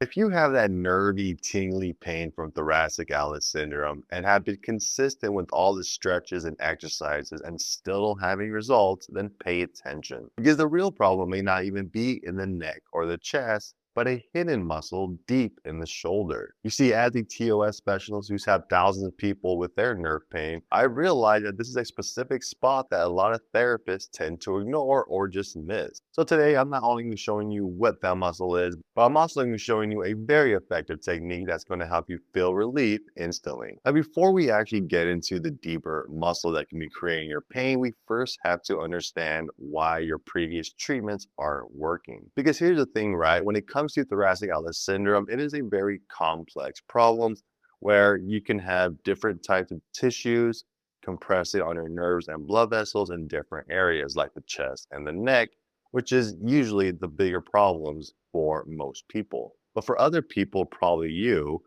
If you have that nervy, tingly pain from thoracic outlet syndrome and have been consistent with all the stretches and exercises and still don't have any results, then pay attention. Because the real problem may not even be in the neck or the chest, but a hidden muscle deep in the shoulder. You see, as a TOS specialist who's had thousands of people with their nerve pain, I realized that this is a specific spot that a lot of therapists tend to ignore or just miss. So today, I'm not only showing you what that muscle is, but I'm also going to be showing you a very effective technique that's going to help you feel relief instantly. Now, before we actually get into the deeper muscle that can be creating your pain, we first have to understand why your previous treatments aren't working. Because here's the thing, right? When it comes to thoracic outlet syndrome, it is a very complex problem where you can have different types of tissues compressing on your nerves and blood vessels in different areas like the chest and the neck, which is usually the bigger problems for most people. But for other people, probably you,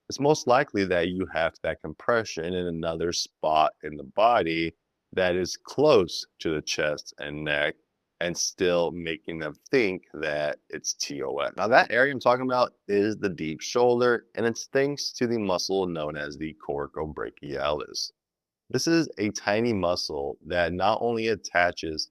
it's most likely that you have that compression in another spot in the body that is close to the chest and neck and still making them think that it's TOS. Now, that area I'm talking about is the deep shoulder, and it's thanks to the muscle known as the coracobrachialis. This is a tiny muscle that not only attaches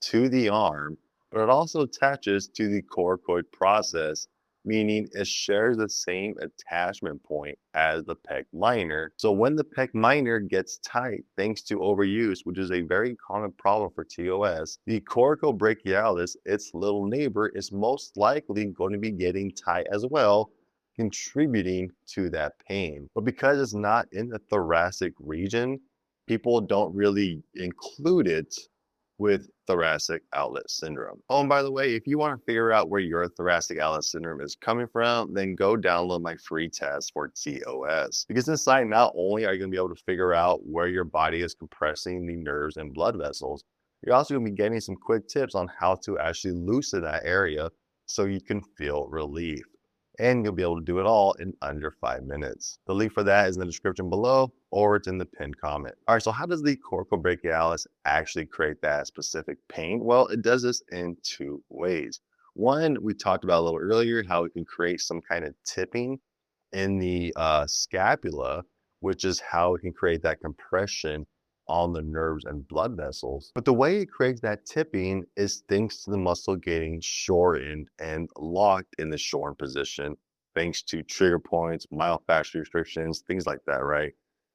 to the arm, but it also attaches to the coracoid process, meaning it shares the same attachment point as the pec minor. So when the pec minor gets tight, thanks to overuse, which is a very common problem for TOS, the coracobrachialis, its little neighbor, is most likely going to be getting tight as well, contributing to that pain. But because it's not in the thoracic region, people don't really include it with thoracic outlet syndrome. Oh, and by the way, if you want to figure out where your thoracic outlet syndrome is coming from, then go download my free test for TOS. Because inside, not only are you going to be able to figure out where your body is compressing the nerves and blood vessels, you're also going to be getting some quick tips on how to actually loosen that area so you can feel relief. And you'll be able to do it all in under 5 minutes. The link for that is in the description below, or it's in the pinned comment. All right, so how does the coracobrachialis actually create that specific pain? Well, it does this in two ways. One, we talked about a little earlier, how it can create some kind of tipping in the scapula, which is how it can create that compression on the nerves and blood vessels. But the way it creates that tipping is thanks to the muscle getting shortened and locked in the shortened position, thanks to trigger points, myofascial restrictions, things like that, right?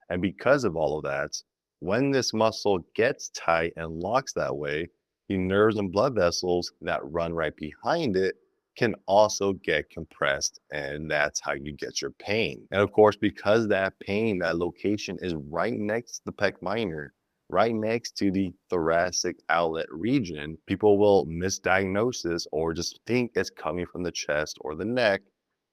And because of all of that, when this muscle gets tight and locks that way, the nerves and blood vessels that run right behind it can also get compressed, and that's how you get your pain. And of course, because that pain, that location is right next to the pec minor, right next to the thoracic outlet region, people will misdiagnose this or just think it's coming from the chest or the neck,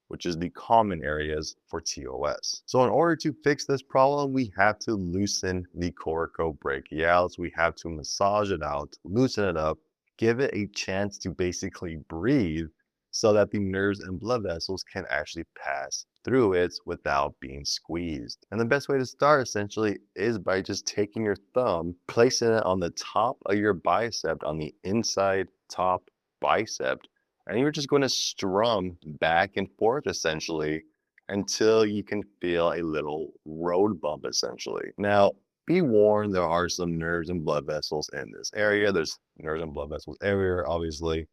which is the common areas for TOS. So in order to fix this problem, we have to loosen the coracobrachialis. We have to massage it out, loosen it up, give it a chance to basically breathe so that the nerves and blood vessels can actually pass through it without being squeezed. And the best way to start essentially is by just taking your thumb, placing it on the top of your bicep, on the inside top bicep, and you're just going to strum back and forth essentially until you can feel a little road bump essentially. Now, be warned, there are some nerves and blood vessels in this area. There's nerves and blood vessels everywhere, obviously,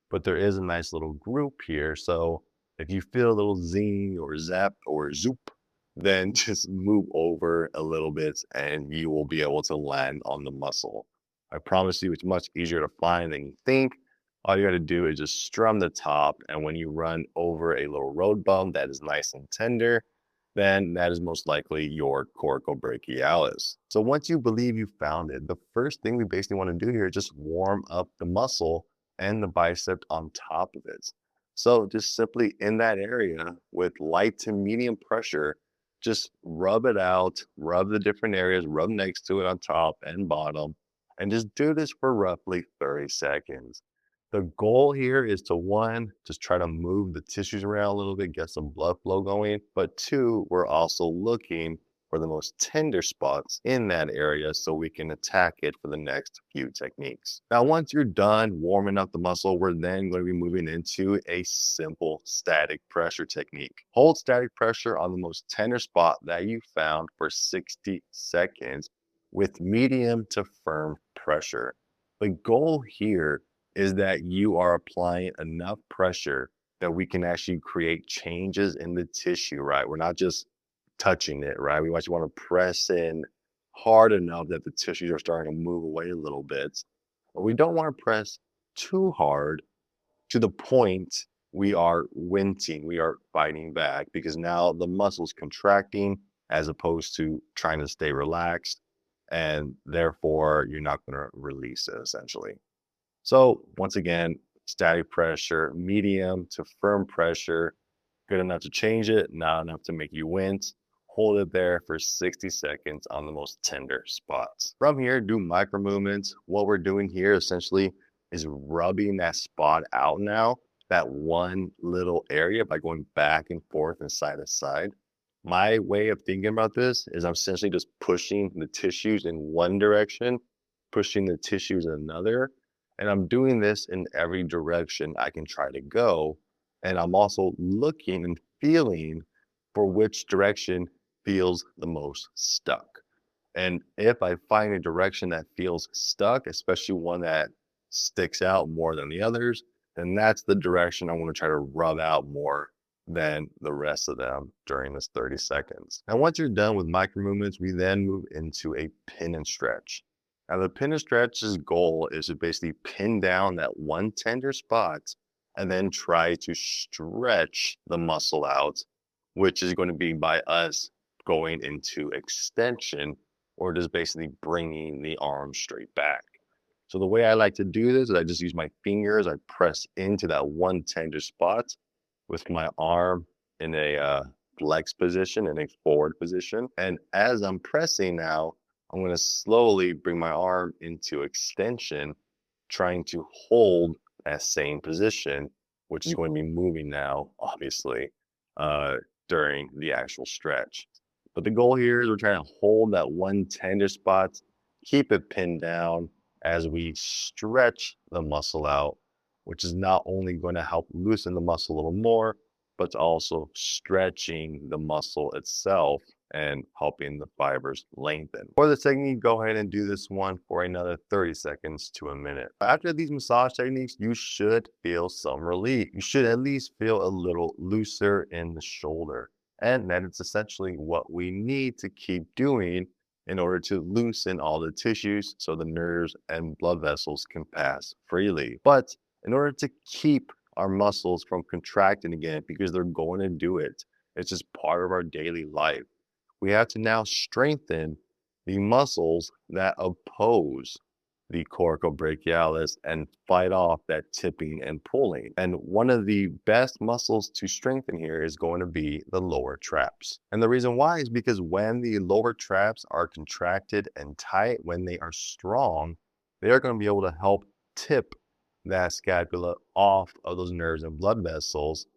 but there is a nice little group here. So if you feel a little zing or zap or zoop, then just move over a little bit and you will be able to land on the muscle. I promise you, it's much easier to find than you think. All you got to do is just strum the top, and when you run over a little road bump that is nice and tender, then that is most likely your coracobrachialis. So once you believe you found it, the first thing we basically want to do here is just warm up the muscle and the bicep on top of it. So just simply in that area with light to medium pressure, just rub it out, rub the different areas, rub next to it on top and bottom, and just do this for roughly 30 seconds. The goal here is to one, just try to move the tissues around a little bit, get some blood flow going. But two, we're also looking for the most tender spots in that area so we can attack it for the next few techniques. Now, once you're done warming up the muscle, we're then going to be moving into a simple static pressure technique. Hold static pressure on the most tender spot that you found for 60 seconds with medium to firm pressure. The goal here is that you are applying enough pressure that we can actually create changes in the tissue, right? We're not just touching it, right? We actually want to press in hard enough that the tissues are starting to move away a little bit. But we don't want to press too hard to the point we are wincing, we are fighting back because now the muscle's contracting as opposed to trying to stay relaxed. And therefore, you're not going to release it essentially. So once again, static pressure, medium to firm pressure, good enough to change it, not enough to make you wince. Hold it there for 60 seconds on the most tender spots. From here, do micro movements. What we're doing here essentially is rubbing that spot out now, that one little area by going back and forth and side to side. My way of thinking about this is I'm essentially just pushing the tissues in one direction, pushing the tissues in another. And I'm doing this in every direction I can try to go. And I'm also looking and feeling for which direction feels the most stuck. And if I find a direction that feels stuck, especially one that sticks out more than the others, then that's the direction I want to try to rub out more than the rest of them during this 30 seconds. And once you're done with micro movements, we then move into a pin and stretch. Now, the pin and stretch's goal is to basically pin down that one tender spot and then try to stretch the muscle out, which is going to be by us going into extension or just basically bringing the arm straight back. So the way I like to do this is I just use my fingers. I press into that one tender spot with my arm in a flex position, in a forward position. And as I'm pressing now, I'm going to slowly bring my arm into extension, trying to hold that same position, which is going to be moving now, obviously, during the actual stretch. But the goal here is we're trying to hold that one tender spot, keep it pinned down as we stretch the muscle out, which is not only going to help loosen the muscle a little more, but also stretching the muscle itself and helping the fibers lengthen. For the technique, go ahead and do this one for another 30 seconds to a minute. After these massage techniques, you should feel some relief. You should at least feel a little looser in the shoulder. And that is essentially what we need to keep doing in order to loosen all the tissues so the nerves and blood vessels can pass freely. But in order to keep our muscles from contracting again, because they're going to do it, it's just part of our daily life, we have to now strengthen the muscles that oppose the coracobrachialis and fight off that tipping and pulling. And one of the best muscles to strengthen here is going to be the lower traps. And the reason why is because when the lower traps are contracted and tight, when they are strong, they are going to be able to help tip that scapula off of those nerves and blood vessels,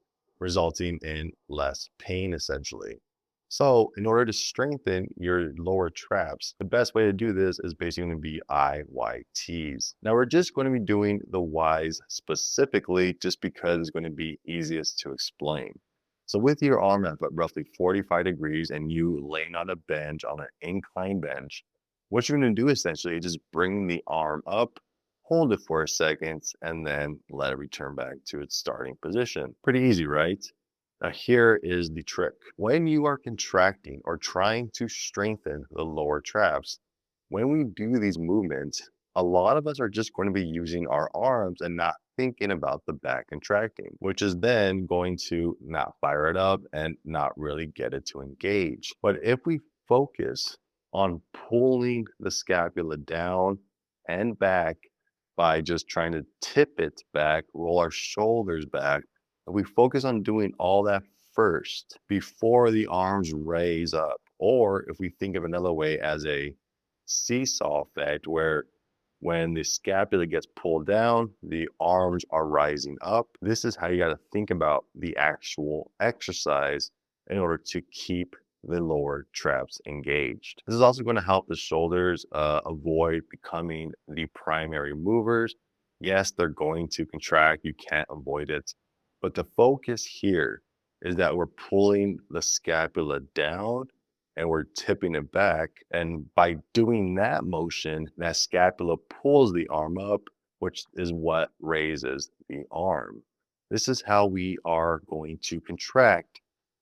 resulting in less pain essentially. So in order to strengthen your lower traps, the best way to do this is basically going to be IYTs. Now we're just going to be doing the Ys specifically just because it's going to be easiest to explain. So with your arm at roughly 45 degrees and you laying on a bench, on an incline bench, what you're going to do essentially is just bring the arm up, hold it for a second, and then let it return back to its starting position. Pretty easy, right? Now here is the trick. When you are contracting or trying to strengthen the lower traps, when we do these movements, a lot of us are just going to be using our arms and not thinking about the back contracting, which is then going to not fire it up and not really get it to engage. But if we focus on pulling the scapula down and back by just trying to tip it back, roll our shoulders back, if we focus on doing all that first before the arms raise up, or if we think of another way as a seesaw effect where when the scapula gets pulled down, the arms are rising up. This is how you got to think about the actual exercise in order to keep the lower traps engaged. This is also going to help the shoulders avoid becoming the primary movers. Yes, they're going to contract, you can't avoid it. But the focus here is that we're pulling the scapula down and we're tipping it back. And by doing that motion, that scapula pulls the arm up, which is what raises the arm. This is how we are going to contract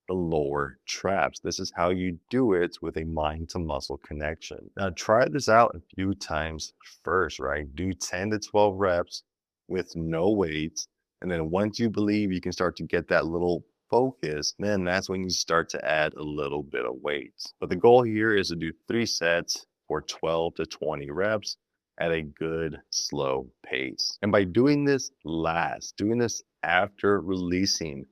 the lower traps. This is how you do it with a mind to muscle connection. Now, try this out a few times first, right? Do 10 to 12 reps with no weights. And then once you believe you can start to get that little focus, then that's when you start to add a little bit of weights. But the goal here is to do 3 sets for 12 to 20 reps at a good slow pace. And by doing this after releasing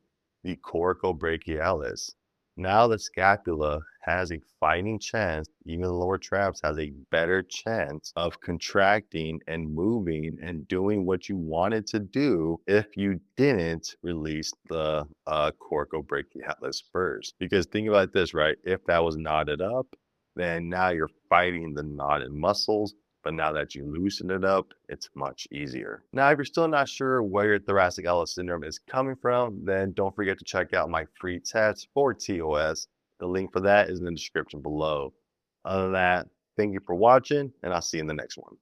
the coracobrachialis, now the scapula has a fighting chance, even the lower traps has a better chance of contracting and moving and doing what you wanted to do if you didn't release the coracobrachialis first. Because think about this, right? If that was knotted up, then now you're fighting the knotted muscles. But now that you loosen it up, it's much easier. Now, if you're still not sure where your thoracic outlet syndrome is coming from, then don't forget to check out my free test for TOS. The link for that is in the description below. Other than that, thank you for watching, and I'll see you in the next one.